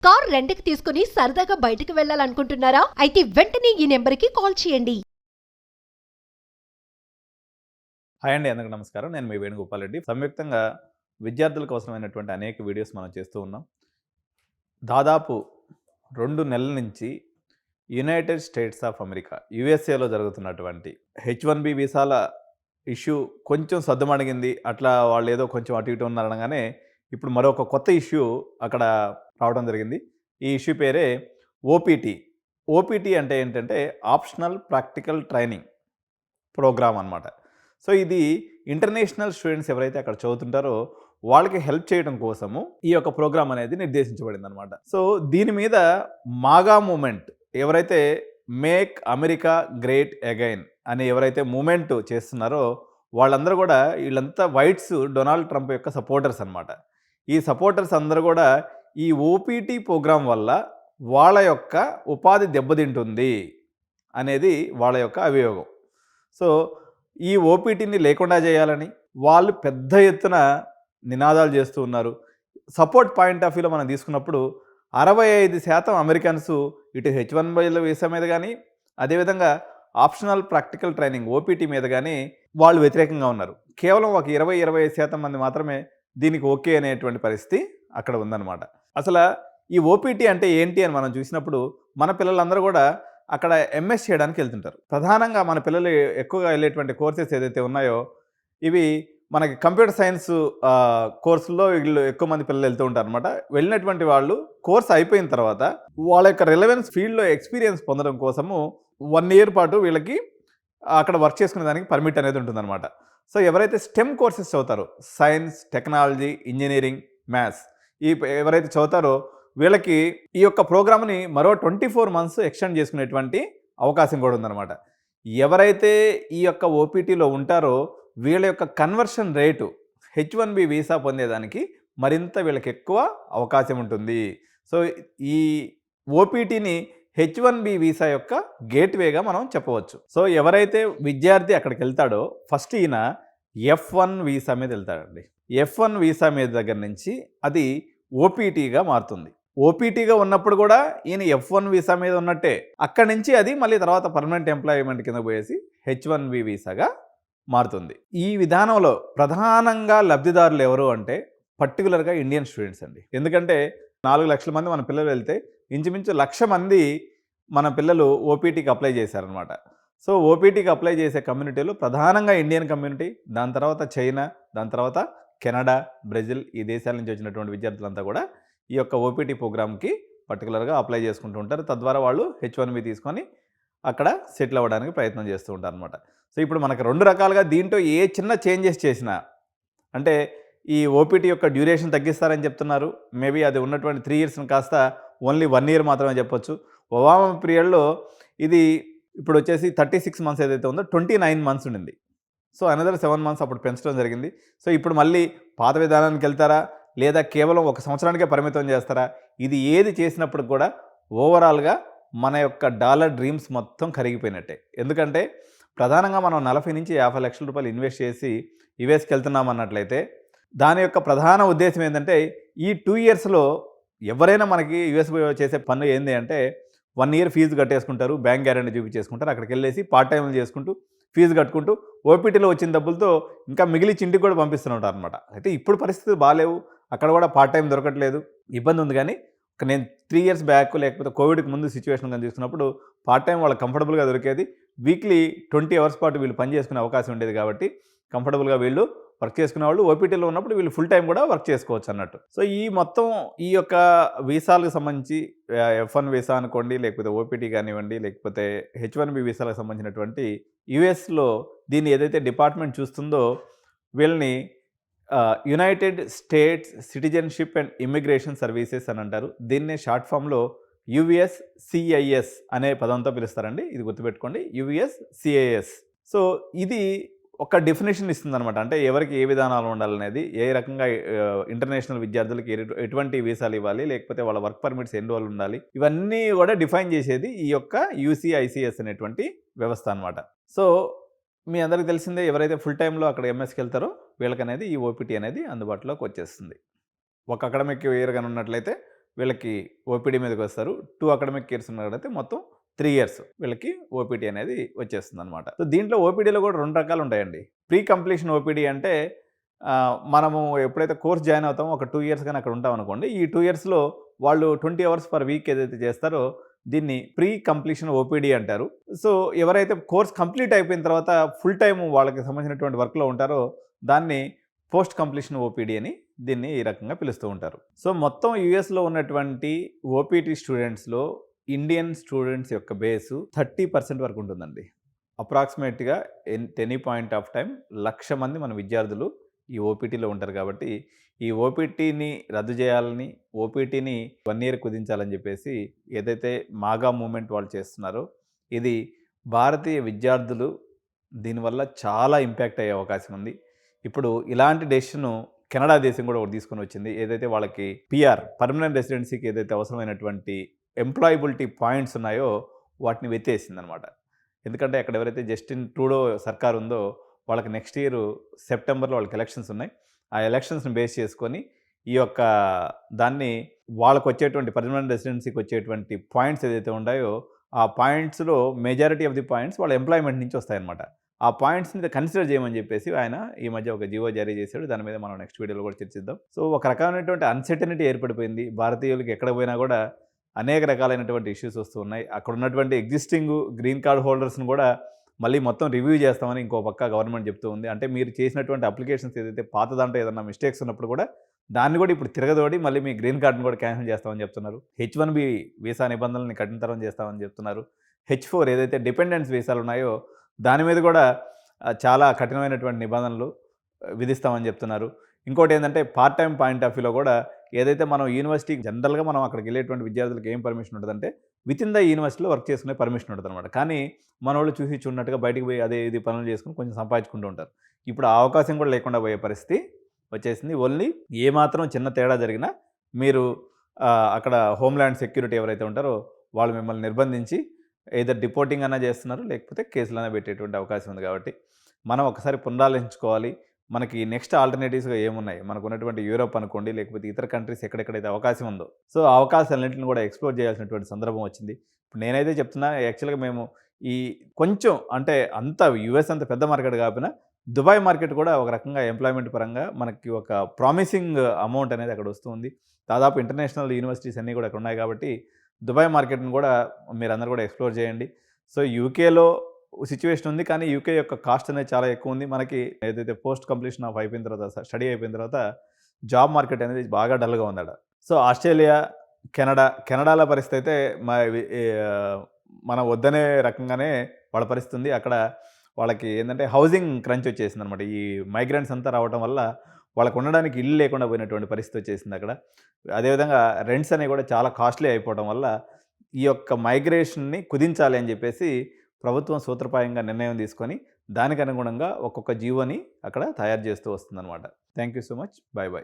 Car రెంట్‌కి తీసుకుని సరదాగా బయటకు వెళ్ళాలనుకుంటున్నారా? అయితే వెంటనే ఈ నెంబర్‌కి కాల్ చేయండి. హాయ్ అండి, అందరికీ నమస్కారం. నేను మీ వేణుగోపాల్ రెడ్డి. సంయుక్తంగా విద్యార్థులకు అవసరమైనటువంటి అనేక వీడియోస్ మనం చేస్తూ ఉన్నాం. దాదాపు 2 నెలల నుంచి యునైటెడ్ స్టేట్స్ ఆఫ్ అమెరికా యూఎస్ఏలో జరుగుతున్నటువంటి H1B వీసాల ఇష్యూ కొంచెం సద్దుమణిగింది. అట్లా వాళ్ళు ఏదో కొంచెం అటు ఇటు ఉన్నారనగానే ఇప్పుడు మరొక కొత్త ఇష్యూ అక్కడ రావడం జరిగింది. ఈ ఇష్యూ పేరే ఓపీటీ. ఓపీటీ అంటే ఏంటంటే ఆప్షనల్ ప్రాక్టికల్ ట్రైనింగ్ ప్రోగ్రామ్ అనమాట. సో ఇది ఇంటర్నేషనల్ స్టూడెంట్స్ ఎవరైతే అక్కడ చదువుతుంటారో వాళ్ళకి హెల్ప్ చేయడం కోసము ఈ యొక్క ప్రోగ్రామ్ అనేది నిర్దేశించబడిందనమాట. సో దీని మీద మాగా మూమెంట్ ఎవరైతే మేక్ అమెరికా గ్రేట్ అగైన్ అని ఎవరైతే మూమెంట్ చేస్తున్నారో వాళ్ళందరూ కూడా వీళ్ళంతా వైట్స్ డొనాల్డ్ ట్రంప్ యొక్క సపోర్టర్స్ అనమాట. ఈ సపోర్టర్స్ అందరూ కూడా ఈ ఓపీటీ ప్రోగ్రాం వల్ల వాళ్ళ యొక్క ఉపాధి దెబ్బతింటుంది అనేది వాళ్ళ యొక్క అభియోగం. సో ఈ ఓపీటీని లేకుండా చేయాలని వాళ్ళు పెద్ద ఎత్తున నినాదాలు చేస్తూ ఉన్నారు. సపోర్ట్ పాయింట్ ఆఫ్ వ్యూలో మనం తీసుకున్నప్పుడు 65% అమెరికన్స్ ఇటు H1B వీసా మీద కానీ, అదేవిధంగా ఆప్షనల్ ప్రాక్టికల్ ట్రైనింగ్ ఓపీటీ మీద కానీ వాళ్ళు వ్యతిరేకంగా ఉన్నారు. కేవలం ఒక 20-25% మంది మాత్రమే దీనికి ఓకే అనేటువంటి పరిస్థితి అక్కడ ఉందన్నమాట. అసలు ఈ ఓపీటీ అంటే ఏంటి అని మనం చూసినప్పుడు మన పిల్లలందరూ కూడా అక్కడ ఎంఎస్ చేయడానికి వెళ్తుంటారు. ప్రధానంగా మన పిల్లలు ఎక్కువగా వెళ్ళేటువంటి కోర్సెస్ ఏదైతే ఉన్నాయో ఇవి మనకి కంప్యూటర్ సైన్స్ కోర్సుల్లో వీళ్ళు ఎక్కువ మంది పిల్లలు వెళ్తూ ఉంటారు అనమాట. వెళ్ళినటువంటి వాళ్ళు కోర్స్ అయిపోయిన తర్వాత వాళ్ళ యొక్క రిలవెన్స్ ఫీల్డ్లో ఎక్స్పీరియన్స్ పొందడం కోసము 1 year పాటు వీళ్ళకి అక్కడ వర్క్ చేసుకునే దానికి పర్మిట్ అనేది ఉంటుందన్నమాట. సో ఎవరైతే స్టెమ్ కోర్సెస్ చదువుతారో సైన్స్, టెక్నాలజీ, ఇంజనీరింగ్, మ్యాథ్స్ ఎవరైతే చదువుతారో వీళ్ళకి ఈ యొక్క ప్రోగ్రామ్ని మరో 24 months ఎక్స్టెండ్ చేసుకునేటువంటి అవకాశం కూడా ఉందన్నమాట. ఎవరైతే ఈ యొక్క ఓపీటీలో ఉంటారో వీళ్ళ యొక్క కన్వర్షన్ రేటు H1B వీసా పొందేదానికి మరింత వీళ్ళకి ఎక్కువ అవకాశం ఉంటుంది. సో ఈ ఓపీటీని H1B వీసా యొక్క గేట్వేగా మనం చెప్పవచ్చు. సో ఎవరైతే విద్యార్థి అక్కడికి వెళ్తాడో ఫస్ట్ ఈయన F1 వీసా మీద వెళ్తాడండి. F1 వీసా మీద దగ్గర నుంచి అది ఓపీటీగా మారుతుంది. ఓపీటీగా ఉన్నప్పుడు కూడా ఈయన F1 వీసా మీద ఉన్నట్టే. అక్కడి నుంచి అది మళ్ళీ తర్వాత పర్మనెంట్ ఎంప్లాయ్మెంట్ కింద పోయేసి H1B వీసాగా మారుతుంది. ఈ విధానంలో ప్రధానంగా లబ్ధిదారులు ఎవరు అంటే పర్టికులర్గా ఇండియన్ స్టూడెంట్స్ అండి. ఎందుకంటే 4 లక్షల మంది మన పిల్లలు వెళ్తే ఇంచుమించు 1,00,000 మంది మన పిల్లలు ఓపీటీకి అప్లై చేశారనమాట. సో ఓపీటీకి అప్లై చేసే కమ్యూనిటీలో ప్రధానంగా ఇండియన్ కమ్యూనిటీ, దాని తర్వాత చైనా, దాని తర్వాత కెనడా, బ్రెజిల్ ఈ దేశాల నుంచి వచ్చినటువంటి విద్యార్థులంతా కూడా ఈ యొక్క ఓపీటీ ప్రోగ్రామ్కి పర్టికులర్గా అప్లై చేసుకుంటూ ఉంటారు. తద్వారా వాళ్ళు H1B తీసుకొని అక్కడ సెటిల్ అవ్వడానికి ప్రయత్నం చేస్తూ ఉంటారు అనమాట. సో ఇప్పుడు మనకు 2 రకాలుగా దీంట్లో ఏ చిన్న చేంజెస్ చేసినా అంటే ఈ ఓపీటీ యొక్క డ్యూరేషన్ తగ్గిస్తారని చెప్తున్నారు. మేబీ అది ఉన్నటువంటి 3 yearsని కాస్త ఓన్లీ 1 year మాత్రమే చెప్పొచ్చు. ఒబామా పీరియడ్లో ఇది ఇప్పుడు వచ్చేసి 36 months ఏదైతే ఉందో 29 months ఉండింది. సో అనదర్ 7 months అప్పుడు పెంచడం జరిగింది. సో ఇప్పుడు మళ్ళీ పాత విధానానికి వెళ్తారా లేదా కేవలం 1 సంవత్సరానికే పరిమితం చేస్తారా? ఇది ఏది చేసినప్పుడు కూడా ఓవరాల్గా మన యొక్క డాలర్ డ్రీమ్స్ మొత్తం కరిగిపోయినట్టే. ఎందుకంటే ప్రధానంగా మనం 40-50 లక్షల రూపాయలు ఇన్వెస్ట్ చేసి యుఎస్కి వెళ్తున్నాం అన్నట్లయితే దాని యొక్క ప్రధాన ఉద్దేశం ఏంటంటే ఈ 2 yearsలో ఎవరైనా మనకి యుఎస్ చేసే పన్ను ఏంది అంటే 1 year ఫీజు కట్టేసుకుంటారు, బ్యాంక్ గ్యారెంటీ చూపించేసుకుంటారు, అక్కడికి వెళ్ళేసి పార్ట్ టైంలు చేసుకుంటూ ఫీజు కట్టుకుంటూ ఓపీటీలో వచ్చిన డబ్బులతో ఇంకా మిగిలిచి ఇంటికి కూడా పంపిస్తుంటారు అనమాట. అయితే ఇప్పుడు పరిస్థితులు బాగాలేవు, అక్కడ కూడా పార్ట్ టైం దొరకట్లేదు, ఇబ్బంది ఉంది. కానీ నేను 3 years బ్యాక్ లేకపోతే కోవిడ్కి ముందు సిచ్యువేషన్ కానీ తీసుకున్నప్పుడు పార్ట్ టైం వాళ్ళకి కంఫర్టబుల్గా దొరికేది. వీక్లీ 20 hours పాటు వీళ్ళు పని చేసుకునే అవకాశం ఉండేది కాబట్టి కంఫర్టబుల్గా వీళ్ళు వర్క్ చేసుకునే వాళ్ళు ఓపీటీలో ఉన్నప్పుడు వీళ్ళు ఫుల్ టైం కూడా వర్క్ చేసుకోవచ్చు అన్నట్టు. సో ఈ మొత్తం ఈ యొక్క వీసాలకు సంబంధించి F1 వీసా అనుకోండి, లేకపోతే ఓపీటీ కానివ్వండి, లేకపోతే H1B వీసాలకు సంబంధించినటువంటి యుఎస్లో దీన్ని ఏదైతే డిపార్ట్మెంట్ చూస్తుందో వీళ్ళని United states citizenship and immigration services అని అంటారు. దీన్నే షార్ట్ ఫామ్లో USCIS అనే పదంతో పిలుస్తారండి. ఇది గుర్తుపెట్టుకోండి, USCIS. సో ఇది ఒక డెఫినేషన్ ఇస్తుందన్నమాట. అంటే ఎవరికి ఏ విధానాలు ఉండాలనేది, ఏ రకంగా ఇంటర్నేషనల్ విద్యార్థులకి ఎటువంటి వీసాలు ఇవ్వాలి, లేకపోతే వాళ్ళ వర్క్ పర్మిట్స్ ఎన్ని రోజులు ఉండాలి, ఇవన్నీ కూడా డిఫైన్ చేసేది ఈ యొక్క UCICS అనేటువంటి వ్యవస్థ అనమాట. సో మీ అందరికీ తెలిసిందే, ఎవరైతే ఫుల్ టైంలో అక్కడ ఎంఎస్కి వెళ్తారో వీళ్ళకనేది ఈ ఓపీటీ అనేది అందుబాటులోకి వచ్చేస్తుంది. ఒక అకాడమిక్ ఇయర్ కానీ ఉన్నట్లయితే వీళ్ళకి ఓపీడీ మీదకి వస్తారు. 2 అకాడమిక్ ఇయర్స్ ఉన్నట్లయితే మొత్తం 3 ఇయర్స్ వీళ్ళకి ఓపీడీ అనేది వచ్చేస్తుందనమాట. సో దీంట్లో ఓపీడీలో కూడా 2 రకాలు ఉంటాయండి. ప్రీ కంప్లీషన్ ఓపీడీ అంటే మనము ఎప్పుడైతే కోర్స్ జాయిన్ అవుతామో ఒక 2 ఇయర్స్ గాని అక్కడ ఉంటామనుకోండి. ఈ 2 ఇయర్స్‌లో వాళ్ళు 20 అవర్స్ పర్ వీక్ ఏదైతే చేస్తారో దీన్ని ప్రీ కంప్లీషన్ ఓపీడీ అంటారు. సో ఎవరైతే కోర్స్ కంప్లీట్ అయిపోయిన తర్వాత ఫుల్ టైమ్ వాళ్ళకి సంబంధించినటువంటి వర్క్‌లో ఉంటారో దాన్ని పోస్ట్ కంప్లీషన్ ఓపీడీ అని దీన్ని ఈ రకంగా పిలుస్తూ ఉంటారు. సో మొత్తం యూఎస్‌లో ఉన్నటువంటి ఓపీటీ స్టూడెంట్స్‌లో ఇండియన్ స్టూడెంట్స్ యొక్క బేసు 30% వరకు ఉంటుందండి. అప్రాక్సిమేట్‌గా ఎనీ పాయింట్ ఆఫ్ టైమ్ 1,00,000 మంది మన విద్యార్థులు ఈ ఓపీటీలో ఉంటారు కాబట్టి ఈ ఓపీటీని రద్దు చేయాలని, ఓపీటీని 1 ఇయర్ కుదించాలని చెప్పేసి ఏదైతే మాగా మూవ్‌మెంట్ వాళ్ళు చేస్తున్నారో ఇది భారతీయ విద్యార్థులు దీనివల్ల చాలా ఇంపాక్ట్ అయ్యే అవకాశం ఉంది. ఇప్పుడు ఇలాంటి డెసిషను కెనడా దేశం కూడా ఒకటి తీసుకొని వచ్చింది. ఏదైతే వాళ్ళకి పీఆర్ పర్మనెంట్ రెసిడెన్సీకి ఏదైతే అవసరమైనటువంటి ఎంప్లాయబిలిటీ పాయింట్స్ ఉన్నాయో వాటిని వెత్తేసిందనమాట. ఎందుకంటే అక్కడ ఎవరైతే జస్టిన్ ట్రూడో సర్కార్ ఉందో వాళ్ళకి నెక్స్ట్ ఇయర్ సెప్టెంబర్లో వాళ్ళకి ఎలక్షన్స్ ఉన్నాయి. ఆ ఎలక్షన్స్‌ని బేస్ చేసుకొని ఈ యొక్క దాన్ని వాళ్ళకు వచ్చేటువంటి పర్మనెంట్ రెసిడెన్సీకి వచ్చేటువంటి పాయింట్స్ ఏదైతే ఉన్నాయో ఆ పాయింట్స్‌లో మెజారిటీ ఆఫ్ ది పాయింట్స్ వాళ్ళ ఎంప్లాయ్‌మెంట్ నుంచి వస్తాయన్నమాట. ఆ పాయింట్స్‌ని కన్సిడర్ చేయమని చెప్పేసి ఆయన ఈ మధ్య ఒక జీవో జారీ చేశాడు. దాని మీద మనం నెక్స్ట్ వీడియోలో కూడా చర్చిద్దాం. సో ఒక రకమైనటువంటి అన్సర్టనిటీ ఏర్పడిపోయింది. భారతీయులకి ఎక్కడ పోయినా కూడా అనేక రకాలైనటువంటి ఇష్యూస్ వస్తూ ఉన్నాయి. అక్కడ ఉన్నటువంటి ఎగ్జిస్టింగ్ గ్రీన్ కార్డ్ హోల్డర్స్‌ని కూడా మళ్ళీ మొత్తం రివ్యూ చేస్తామని ఇంకో పక్క గవర్నమెంట్ చెప్తూ ఉంది. అంటే మీరు చేసినటువంటి అప్లికేషన్స్ ఏదైతే పాత దాంట్లో ఏదైనా మిస్టేక్స్ ఉన్నప్పుడు కూడా దాన్ని కూడా ఇప్పుడు తిరగదోడి మళ్ళీ మీ గ్రీన్ కార్డ్‌ని కూడా క్యాన్సిల్ చేస్తామని చెప్తున్నారు. H1B వీసా నిబంధనల్ని కఠినతరం చేస్తామని చెప్తున్నారు. H4 ఏదైతే డిపెండెన్స్ వీసాలు ఉన్నాయో దాని మీద కూడా చాలా కఠినమైనటువంటి నిబంధనలు విధిస్తామని చెప్తున్నారు. ఇంకోటి ఏంటంటే పార్ట్ టైమ్ పాయింట్ ఆఫ్ వ్యూలో కూడా ఏదైతే మనం యూనివర్సిటీకి జనరల్గా మనం అక్కడికి వెళ్ళేటువంటి విద్యార్థులకు ఏం పర్మిషన్ ఉంటుందంటే వితిన్ ద యూనివర్సిటీలో వర్క్ చేసుకునే పర్మిషన్ ఉంటుందన్నమాట. కానీ మనోళ్ళు చూసి చూడనట్టుగా బయటికి పోయి అదే ఇది పనులు చేసుకుని కొంచెం సంపాదించుకుంటూ ఉంటారు. ఇప్పుడు ఆ అవకాశం కూడా లేకుండా పోయే పరిస్థితి వచ్చేసింది. ఓన్లీ ఏమాత్రం చిన్న తేడా జరిగినా మీరు అక్కడ హోమ్‌ల్యాండ్ సెక్యూరిటీ ఎవరైతే ఉంటారో వాళ్ళు మిమ్మల్ని నిర్బంధించి ఎయిదర్ డిపోర్టింగ్ అన్నా చేస్తున్నారు, లేకపోతే కేసులన్నా పెట్టేటువంటి అవకాశం ఉంది. కాబట్టి మనం ఒకసారి పునరాలోచించుకోవాలి. మనకి నెక్స్ట్ ఆల్టర్నేటివ్స్‌గా ఏమున్నాయి? మనకు ఉన్నటువంటి యూరోప్ అనుకోండి, లేకపోతే ఇతర కంట్రీస్ ఎక్కడెక్కడైతే అవకాశం ఉందో, సో ఆ అవకాశాలన్నింటిని కూడా ఎక్స్‌ప్లోర్ చేయాల్సినటువంటి సందర్భం వచ్చింది. ఇప్పుడు నేనైతే చెప్తున్నా యాక్చువల్‌గా మేము ఈ కొంచెం అంటే అంత యూఎస్ అంత పెద్ద మార్కెట్ కాకపోయినా దుబాయ్ మార్కెట్ కూడా ఒక రకంగా ఎంప్లాయ్‌మెంట్ పరంగా మనకి ఒక ప్రామిసింగ్ అమౌంట్ అనేది అక్కడ వస్తుంది. దాదాపు ఇంటర్నేషనల్ యూనివర్సిటీస్ అన్నీ కూడా అక్కడ ఉన్నాయి కాబట్టి దుబాయ్ మార్కెట్‌ని కూడా మీరందరూ కూడా ఎక్స్‌ప్లోర్ చేయండి. సో యూకేలో సిట్యుయేషన్ ఉంది. కానీ యూకే యొక్క కాస్ట్ అనేది చాలా ఎక్కువ ఉంది. మనకి ఏదైతే పోస్ట్ కంప్లీషన్ ఆఫ్ అయిపోయిన తర్వాత స్టడీ అయిపోయిన తర్వాత జాబ్ మార్కెట్ అనేది బాగా డల్‌గా ఉందట. సో ఆస్ట్రేలియా, కెనడాల పరిస్థితి అయితే మనం వద్దనే రకంగానే వాళ్ళ పరిస్థితి ఉంది. అక్కడ వాళ్ళకి ఏంటంటే హౌసింగ్ క్రంచ్ వచ్చేసిందనమాట. ఈ మైగ్రెంట్స్ అంతా రావడం వల్ల వాళ్ళకు ఉండడానికి ఇల్లు లేకుండా పోయినటువంటి పరిస్థితి వచ్చేసింది అక్కడ. అదేవిధంగా రెంట్స్ అనేవి కూడా చాలా కాస్ట్లీ అయిపోవడం వల్ల ఈ యొక్క మైగ్రేషన్‌ని కుదించాలి అని చెప్పేసి ప్రభుత్వం సూత్రప్రాయంగా నిర్ణయం తీసుకొని దానికి అనుగుణంగా ఒక్కొక్క జీవోని అక్కడ తయారు చేస్తూ వస్తుందన్నమాట. Thank you so much. By by.